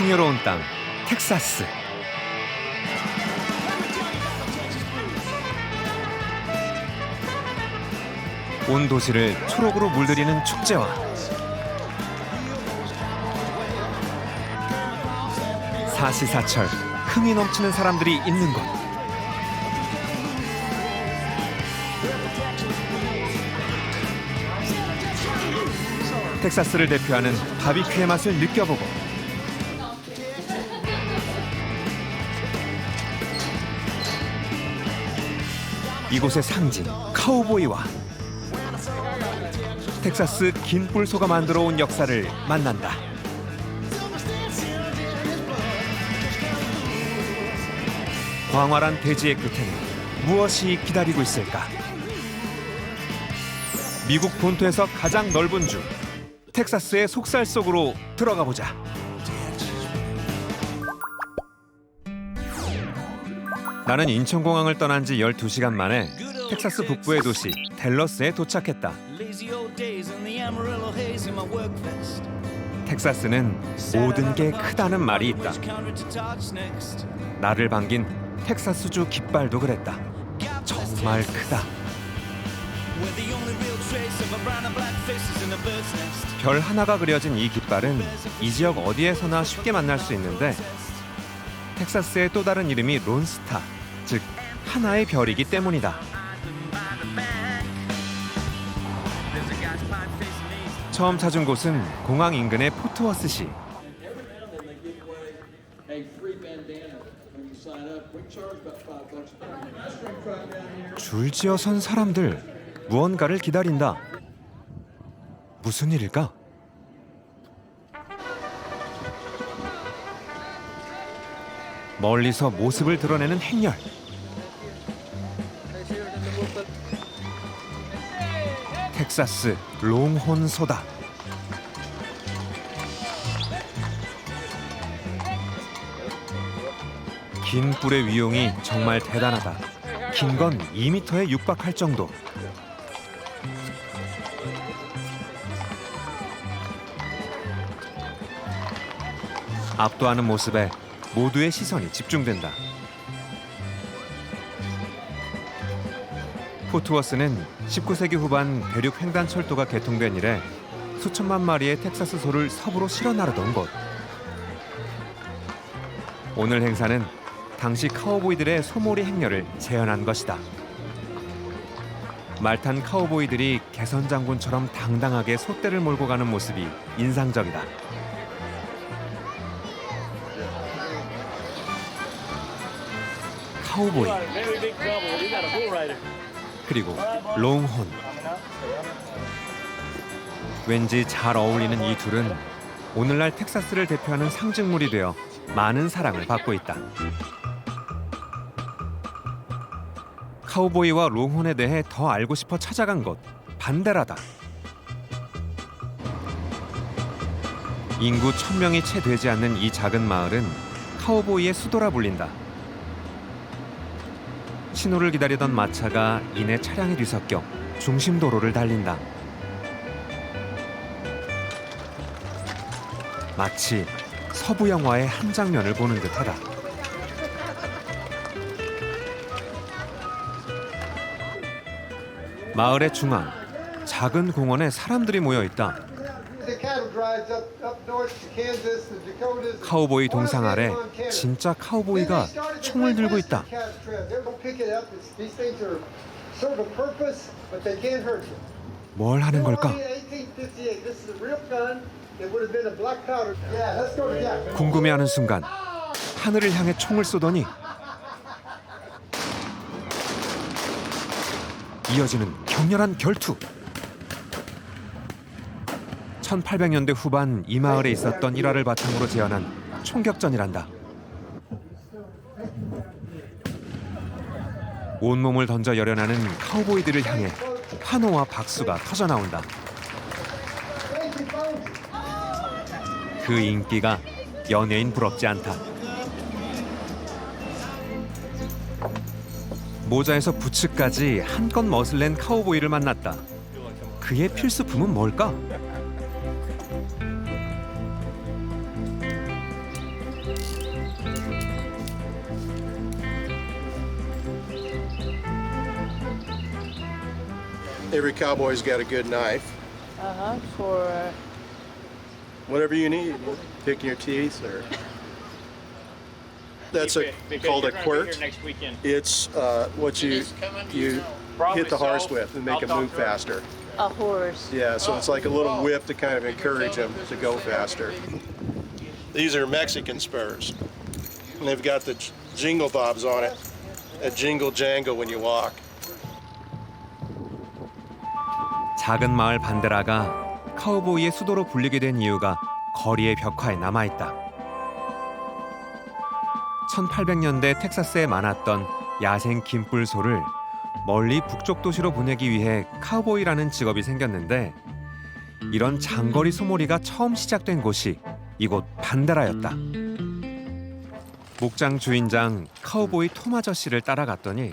풍요로운 땅, 텍사스. 온 도시를 초록으로 물들이는 축제와 사시사철 흥이 넘치는 사람들이 있는 곳. 텍사스를 대표하는 바비큐의 맛을 느껴보고 이곳의 상징 카우보이와 텍사스 긴 뿔소가 만들어 온 역사를 만난다. 광활한 대지의 끝에는 무엇이 기다리고 있을까? 미국 본토에서 가장 넓은 주 텍사스의 속살 속으로 들어가 보자. 나는 인천공항을 떠난 지 12시간 만에 텍사스 북부의 도시 댈러스에 도착했다. 텍사스는 모든 게 크다는 말이 있다. 나를 반긴 텍사스주 깃발도 그랬다. 정말 크다. 별 하나가 그려진 이 깃발은 이 지역 어디에서나 쉽게 만날 수 있는데 텍사스의 또 다른 이름이 론스타, 즉 하나의 별이기 때문이다. 처음 찾은 곳은 공항 인근의 포트워스시. 줄지어 선 사람들, 무언가를 기다린다. 무슨 일일까? 멀리서 모습을 드러내는 행렬. 텍사스 롱혼 소다. 긴 뿔의 위용이 정말 대단하다. 긴 건 2m에 육박할 정도. 압도하는 모습에 모두의 시선이 집중된다. 포트워스는 19세기 후반 대륙 횡단철도가 개통된 이래 수천만 마리의 텍사스 소를 섭으로 실어 나르던 곳. 오늘 행사는 당시 카우보이들의 소몰이 행렬을 재현한 것이다. 말탄 카우보이들이 개선 장군처럼 당당하게 소떼를 몰고 가는 모습이 인상적이다. 카우보이 그리고 롱혼. 왠지 잘 어울리는 이 둘은 오늘날 텍사스를 대표하는 상징물이 되어 많은 사랑을 받고 있다. 카우보이와 롱혼에 대해 더 알고 싶어 찾아간 곳, 반데라다. 인구 1000명이 채 되지 않는 이 작은 마을은 카우보이의 수도라 불린다. 신호를 기다리던 마차가 이내 차량에 뒤섞여 중심 도로를 달린다. 마치 서부 영화의 한 장면을 보는 듯하다. 마을의 중앙, 작은 공원에 사람들이 모여 있다. 카우보이 동상 아래 진짜 카우보이가 총을 들고 있다. 뭘 하는 걸까? 궁금해하는 순간 하늘을 향해 총을 쏘더니 이어지는 격렬한 결투. 1800년대 후반 이 마을에 있었던 일화를 바탕으로 재현한 총격전이란다. 온몸을 던져 열연하는 카우보이들을 향해 환호와 박수가 터져나온다. 그 인기가 연예인 부럽지 않다. 모자에서 부츠까지 한껏 멋을 낸 카우보이를 만났다. 그의 필수품은 뭘까? Every cowboy's got a good knife. For Whatever you need. Picking your teeth or... That's called a quirt. It's what you hit the horse with and make it move faster. a horse. Yeah, so it's like a little whip to kind of encourage them to go faster. These are Mexican spurs. And they've got the jingle bobs on it. A jingle jangle when you walk. 작은 마을 반데라가 카우보이의 수도로 불리게 된 이유가 거리의 벽화에 남아있다. 1800년대 텍사스에 많았던 야생 긴뿔소를 멀리 북쪽 도시로 보내기 위해 카우보이라는 직업이 생겼는데 이런 장거리 소몰이가 처음 시작된 곳이 이곳 반데라였다. 목장 주인장 카우보이 톰 아저씨를 따라갔더니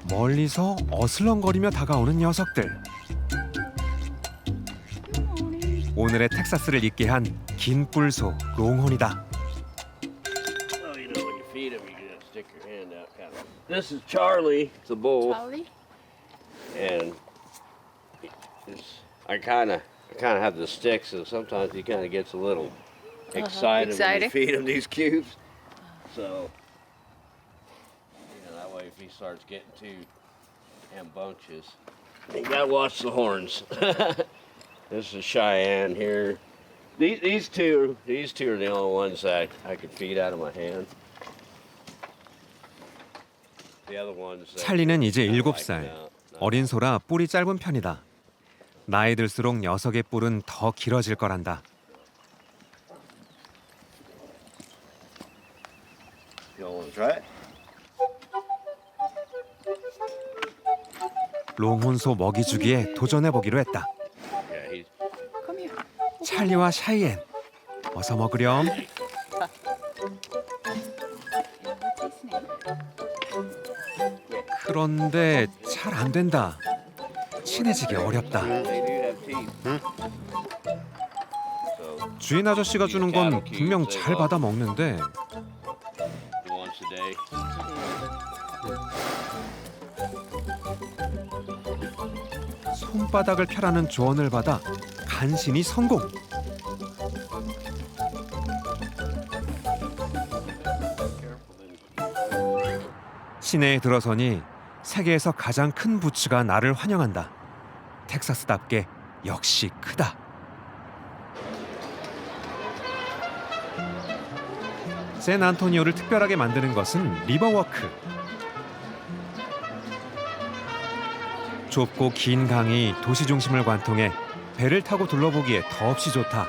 멀리서 어슬렁거리며 다가오는 녀석들. 오늘의 텍사스를 잊게 한 긴뿔소 롱혼이다. This is Charlie, the bull, Charlie? and I kind of have the sticks, so sometimes he kind of gets a little excited when you feed him these cubes. So, that way if he starts getting too rambunctious, you gotta watch the horns. This is Cheyenne here. These two are the only ones that I could feed out of my hand. 찰리는 이제 7살. 어린 소라 뿔이 짧은 편이다. 나이 들수록 녀석의 뿔은 더 길어질 거란다. 롱혼소 먹이 주기에 도전해보기로 했다. 찰리와 샤이엔, 어서 먹으렴. 그런데 잘 안 된다. 친해지기 어렵다. 주인 아저씨가 주는 건 분명 잘 받아 먹는데 손바닥을 펴라는 조언을 받아 간신히 성공. 시내에 들어서니 세계에서 가장 큰 부츠가 나를 환영한다. 텍사스답게 역시 크다. 샌 안토니오를 특별하게 만드는 것은 리버워크. 좁고 긴 강이 도시 중심을 관통해 배를 타고 둘러보기에 더없이 좋다.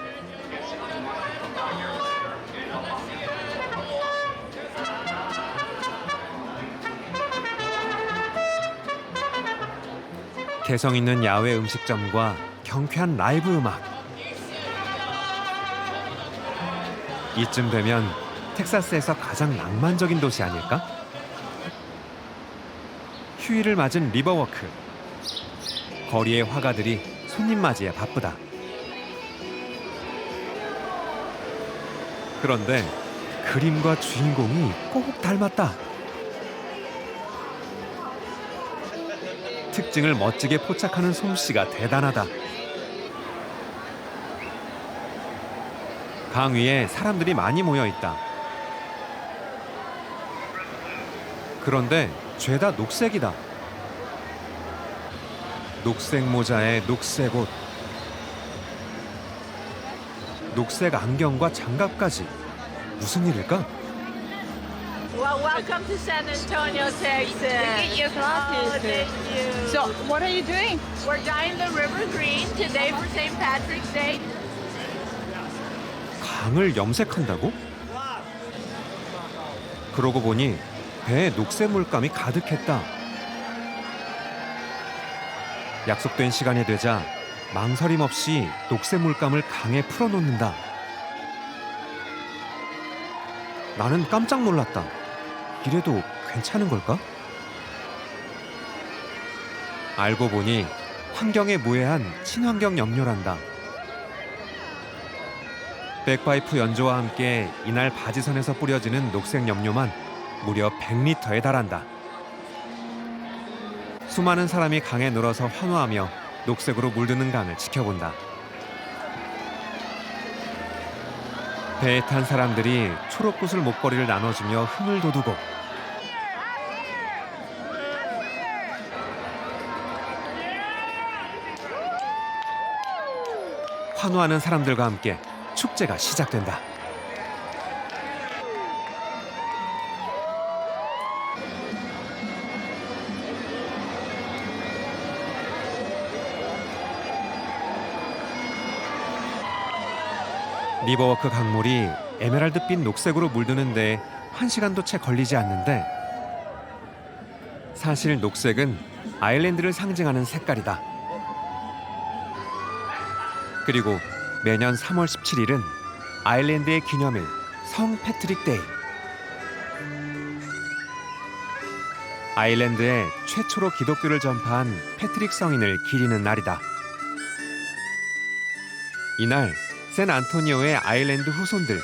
개성 있는 야외 음식점과 경쾌한 라이브 음악. 이쯤 되면 텍사스에서 가장 낭만적인 도시 아닐까? 휴일을 맞은 리버워크. 거리의 화가들이 손님 맞이에 바쁘다. 그런데 그림과 주인공이 꼭 닮았다. 특징을 멋지게 포착하는 솜씨가 대단하다. 강 위에 사람들이 많이 모여 있다. 그런데 죄다 녹색이다. 녹색 모자에 녹색 옷, 녹색 안경과 장갑까지. 무슨 일일까? Well, welcome to San Antonio, Texas. Look at your glasses. Thank you. So, what are you doing? We're dyeing the river green today for St. Patrick's Day. 강을 염색한다고? 그러고 보니 배에 녹색 물감이 가득했다. 약속된 시간이 되자 망설임 없이 녹색 물감을 강에 풀어놓는다. 나는 깜짝 놀랐다. 이래도 괜찮은 걸까? 알고 보니 환경에 무해한 친환경 염료란다. 백파이프 연조와 함께 이날 바지선에서 뿌려지는 녹색 염료만 무려 100리터에 달한다. 수많은 사람이 강에 늘어서 환호하며 녹색으로 물드는 강을 지켜본다. 배에 탄 사람들이 초록구슬 목걸이를 나눠주며 흥을 돋우고 환호하는 사람들과 함께 축제가 시작된다. 리버워크 강물이 에메랄드빛 녹색으로 물드는데 1시간도 채 걸리지 않는데 사실 녹색은 아일랜드를 상징하는 색깔이다. 그리고 매년 3월 17일은 아일랜드의 기념일 성 패트릭 데이. 아일랜드에 최초로 기독교를 전파한 패트릭 성인을 기리는 날이다. 이날 샌 안토니오의 아일랜드 후손들,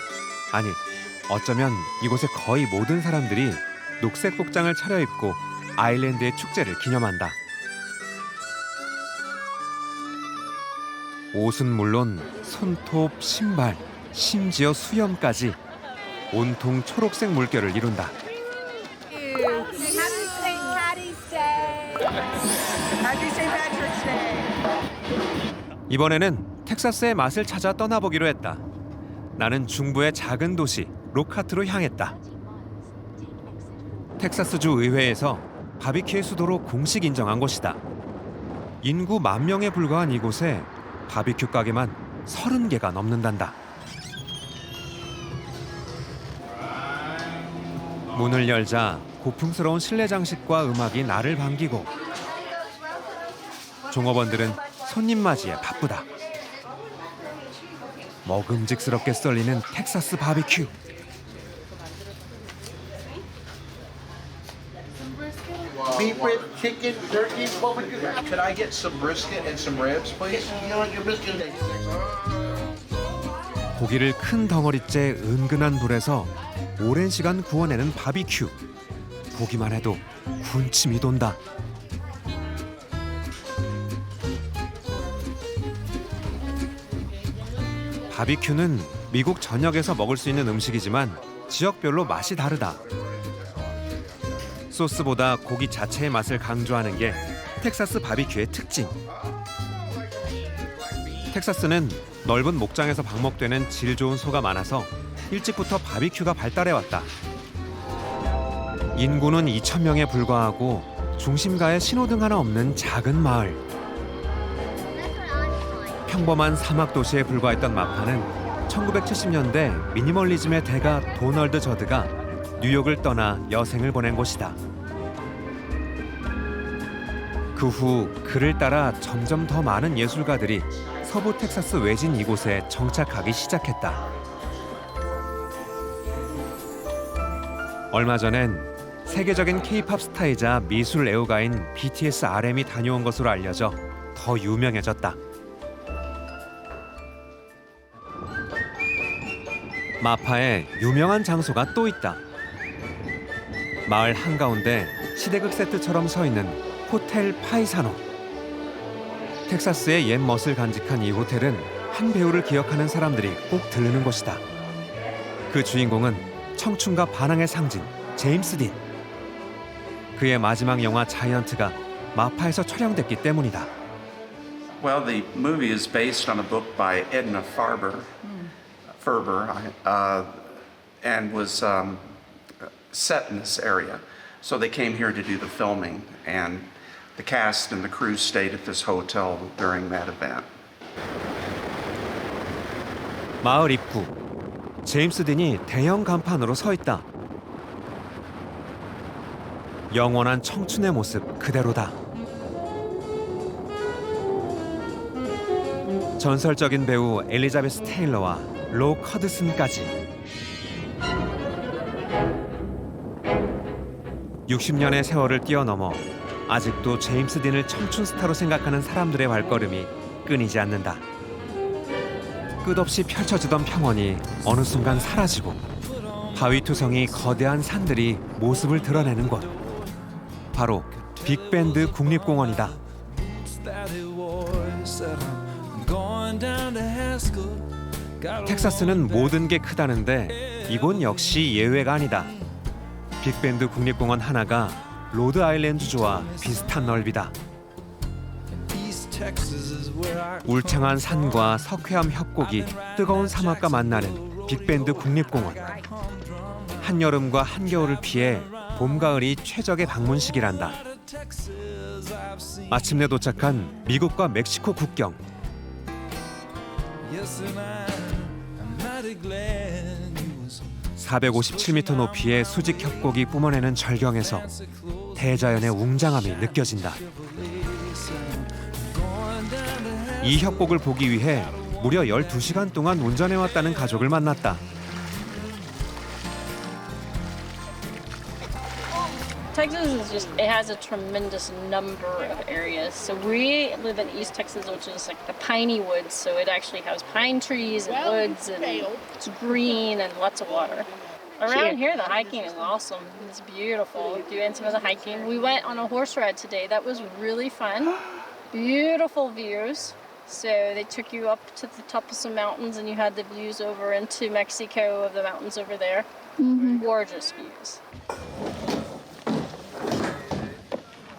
아니 어쩌면 이곳의 거의 모든 사람들이 녹색 복장을 차려입고 아일랜드의 축제를 기념한다. 옷은 물론 손톱, 신발, 심지어 수염까지 온통 초록색 물결을 이룬다. 이번에는 텍사스의 맛을 찾아 떠나보기로 했다. 나는 중부의 작은 도시 로카트로 향했다. 텍사스주 의회에서 바비큐의 수도로 공식 인정한 곳이다. 인구 10,000명에 불과한 이곳에 바비큐 가게만 30개가 넘는단다. 문을 열자 고풍스러운 실내 장식과 음악이 나를 반기고 종업원들은 손님 맞이에 바쁘다. 먹음직스럽게 썰리는 텍사스 바비큐. Beef ribs, chicken, turkey. What would you like? Could I get some brisket and some ribs, please? You want your brisket? 고기를 큰 덩어리째 은근한 불에서 오랜 시간 구워내는 바비큐. 보기만 해도 군침이 돈다. 바비큐는 미국 전역에서 먹을 수 있는 음식이지만 지역별로 맛이 다르다. 소스보다 고기 자체의 맛을 강조하는 게 텍사스 바비큐의 특징. 텍사스는 넓은 목장에서 방목되는 질 좋은 소가 많아서 일찍부터 바비큐가 발달해왔다. 인구는 2,000명에 불과하고 중심가에 신호등 하나 없는 작은 마을. 평범한 사막 도시에 불과했던 마파는 1970년대 미니멀리즘의 대가 도널드 저드가 뉴욕을 떠나 여생을 보낸 곳이다. 그 후 그를 따라 점점 더 많은 예술가들이 서부 텍사스 외진 이곳에 정착하기 시작했다. 얼마 전엔 세계적인 K-팝 스타이자 미술 애호가인 BTS RM이 다녀온 것으로 알려져 더 유명해졌다. 마파에 유명한 장소가 또 있다. 마을 한가운데 시대극 세트처럼 서 있는 호텔 파이사노. 텍사스의 옛 멋을 간직한 이 호텔은 한 배우를 기억하는 사람들이 꼭 들르는 곳이다. 그 주인공은 청춘과 반항의 상징 제임스 딘. 그의 마지막 영화 자이언트가 마파에서 촬영됐기 때문이다. Well, the movie is based on a book by Edna Ferber, and was set in this area. So they came here to do the filming, and the cast and the crew stayed at this hotel during that event. 마을 입구. 제임스 딘이 대형 간판으로 서 있다. 영원한 청춘의 모습 그대로다. 전설적인 배우 엘리자베스 테일러와 로 커드슨까지. 60년의 세월을 뛰어넘어 아직도 제임스 딘을 청춘 스타로 생각하는 사람들의 발걸음이 끊이지 않는다. 끝없이 펼쳐지던 평원이 어느 순간 사라지고 바위투성이 거대한 산들이 모습을 드러내는 곳. 바로 빅밴드 국립공원이다. 텍사스는 모든 게 크다는데 이곳 역시 예외가 아니다. 빅밴드 국립공원 하나가 로드 아일랜드주와 비슷한 넓이다. 울창한 산과 석회암 협곡이 뜨거운 사막과 만나는 빅밴드 국립공원. 한여름과 한겨울을 피해 봄, 가을이 최적의 방문 시기란다. 마침내 도착한 미국과 멕시코 국경. 457m 높이의 수직 협곡이 뿜어내는 절경에서 대자연의 웅장함이 느껴진다. 이 협곡을 보기 위해 무려 12시간 동안 운전해왔다는 가족을 만났다. Texas is just, it has a tremendous number of areas. So we live in East Texas, which is like the piney woods. So it actually has pine trees and woods and it's green and lots of water. Around here, the hiking is awesome. It's beautiful. Doing some of the hiking. We went on a horse ride today. That was really fun. Beautiful views. So they took you up to the top of some mountains and you had the views over into Mexico of the mountains over there. Gorgeous views.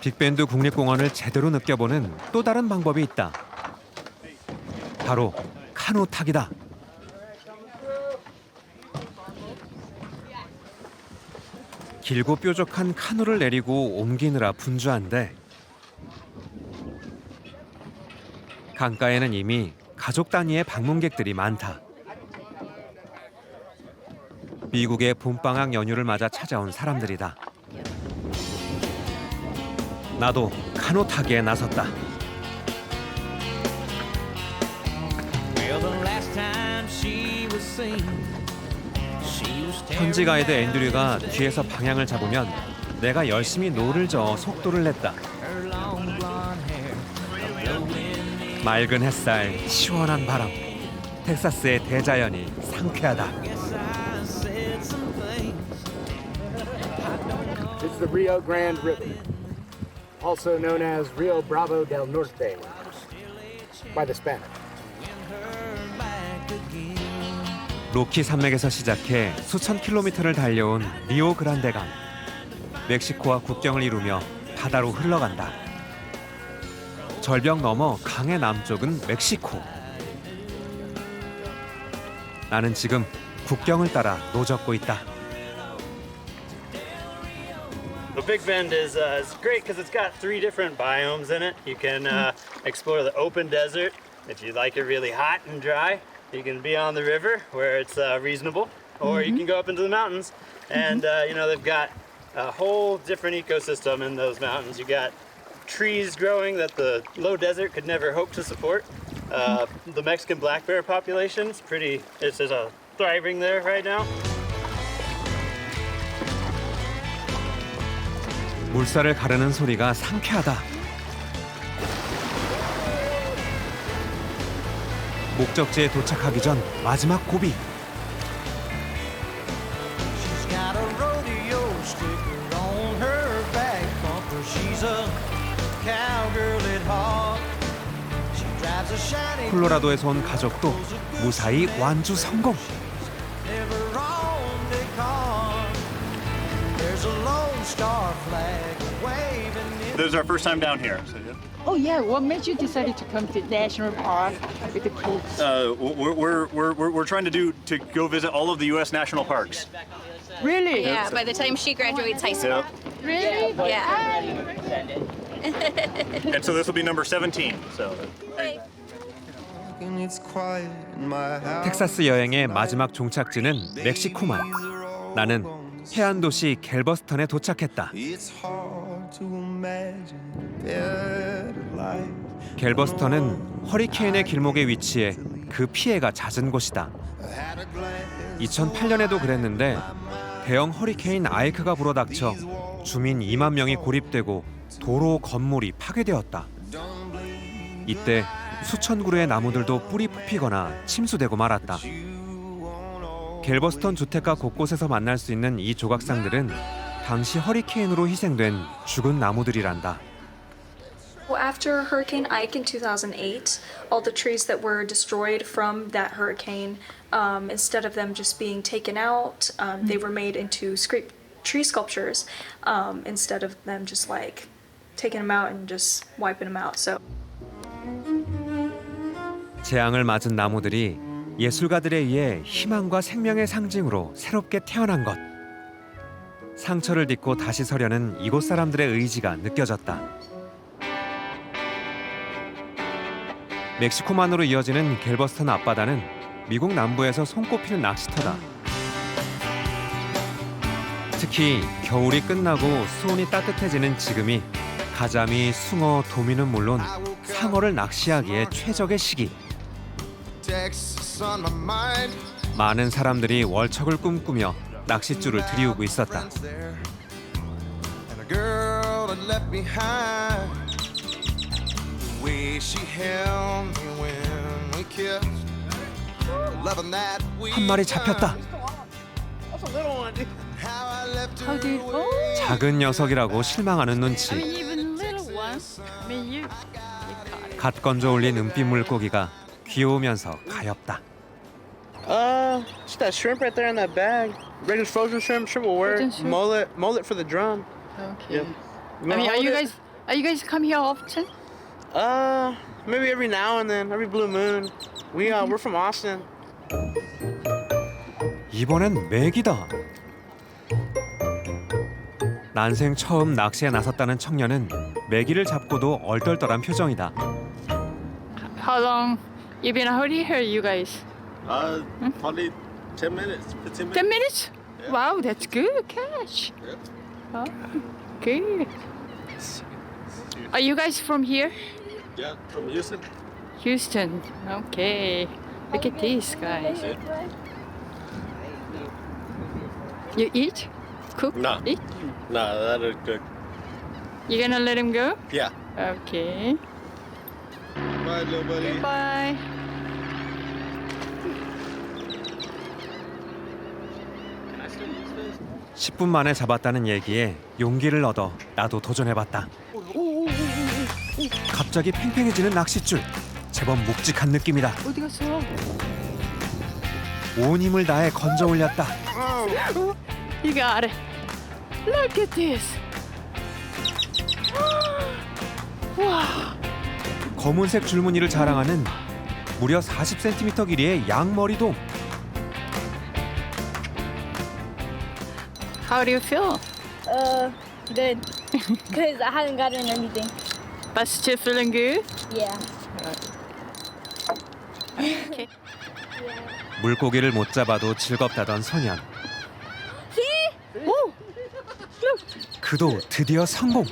빅밴드 국립공원을 제대로 느껴보는 또 다른 방법이 있다. 바로 카누 타기다. 길고 뾰족한 카누를 내리고 옮기느라 분주한데 강가에는 이미 가족 단위의 방문객들이 많다. 미국의 봄방학 연휴를 맞아 찾아온 사람들이다. 나도 카누 타기에 나섰다. 현지 가이드 앤드류가 뒤에서 방향을 잡으면 내가 열심히 노를 저어 속도를 냈다. 맑은 햇살, 시원한 바람, 텍사스의 대자연이 상쾌하다. This is the Rio Grande River, also known as Rio Bravo del Norte by the Spanish. 로키 산맥에서 시작해 수천 킬로미터를 달려온 리오 그란데강. 멕시코와 국경을 이루며 바다로 흘러간다. 절벽 너머 강의 남쪽은 멕시코. 나는 지금 국경을 따라 노젓고 있다. The Big Bend is great because it's got 3 different biomes in it. You can explore the open desert if you like it really hot and dry. You can be on the river where it's reasonable, or you can go up into the mountains, and you know they've got a whole different ecosystem in those mountains. You got trees growing that the low desert could never hope to support. The Mexican black bear population's it's thriving there right now. 물살을 가르는 소리가 상쾌하다. 목적지에 도착하기 전 마지막 고비. 콜로라도에서 온 가족도 무사히 완주 성공. This is our first time down here. Oh yeah, what made you decide to come to national park with the kids? We're trying to go visit all of the U.S. national parks. Really? Yeah, by the time she graduates high school. Really? Yeah. And so this will be number 17. So. 텍사스 여행의 마지막 종착지는 멕시코만. 나는 해안 도시 갤버스턴에 도착했다. 갤버스턴은 허리케인의 길목에 위치해 그 피해가 잦은 곳이다. 2008년에도 그랬는데 대형 허리케인 아이크가 불어닥쳐 주민 2만 명이 고립되고 도로 건물이 파괴되었다. 이때 수천 그루의 나무들도 뿌리 뽑히거나 침수되고 말았다. 갤버스턴 주택가 곳곳에서 만날 수 있는 이 조각상들은 당시 허리케인으로 희생된 죽은 나무들이란다. After Hurricane Ike in 2008, all the trees that were destroyed from that hurricane, instead of them just being taken out, they were made into tree sculptures, instead of them just like taking them out and just wiping them out. So. 재앙을 맞은 나무들이 예술가들에 의해 희망과 생명의 상징으로 새롭게 태어난 것. 상처를 딛고 다시 서려는 이곳 사람들의 의지가 느껴졌다. 멕시코만으로 이어지는 갤버스턴 앞바다는 미국 남부에서 손꼽히는 낚시터다. 특히 겨울이 끝나고 수온이 따뜻해지는 지금이 가자미, 숭어, 도미는 물론 상어를 낚시하기에 최적의 시기. 많은 사람들이 월척을 꿈꾸며 낚싯줄을 들이우고 있었다. 한 마리 잡혔다. 작은 녀석이라고 실망하는 눈치. 갓 건져 올린 은빛 물고기가 귀여우면서 가엾다. Just that shrimp right there in that bag. Regular frozen shrimp. Shrimp will work. Mullet for the drum. Okay. Yep. I mean, are you guys come here often? Maybe every now and then, every blue moon. We're from Austin. 이번엔 메기다. 난생 처음 낚시에 나섰다는 청년은 메기를 잡고도 얼떨떨한 표정이다. How long you been out here, you guys? Probably 10 minutes, 15 minutes. 10 minutes? Yeah. Wow, that's good catch. Yeah. Oh, good. Are you guys from here? Yeah, from Houston. Houston. Okay. Look at these guys. You eat? Cook? No. Eat? No, that'll cook. You gonna let him go? Yeah. Okay. Bye, little buddy. Goodbye. Can I still use this? 10분 만에 잡았다는 얘기에 용기를 얻어 나도 도전해봤다. 갑자기 팽팽해지는 낚싯줄. 제법 묵직한 느낌이다. 어디 갔어? 온 힘을 다해 건져 올렸다. You got it. Look at this. 와. 검은색 줄무늬를 자랑하는 무려 40cm 길이의 양머리돔. How do you feel? Good. Because I haven't gotten anything. But still feeling good? Yeah. Okay. 물고기를 못 잡아도 즐겁다던 소년. 그도 드디어 성공.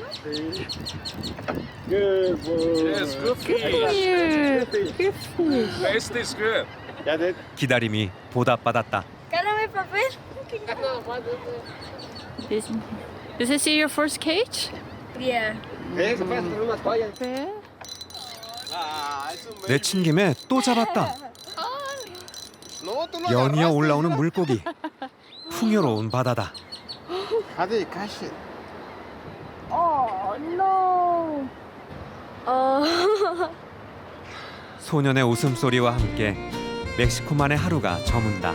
Good boy. Yes, good Good. Good fish. Taste this good. Yeah, that. 기다림이 보답받았다. Is this your first cage? Yeah. Yeah. 내친 김에 또 잡았다. 연이어 올라오는 물고기. 풍요로운 바다다. How did you catch it? Oh no. 소년의 웃음소리와 함께 멕시코만의 하루가 저문다.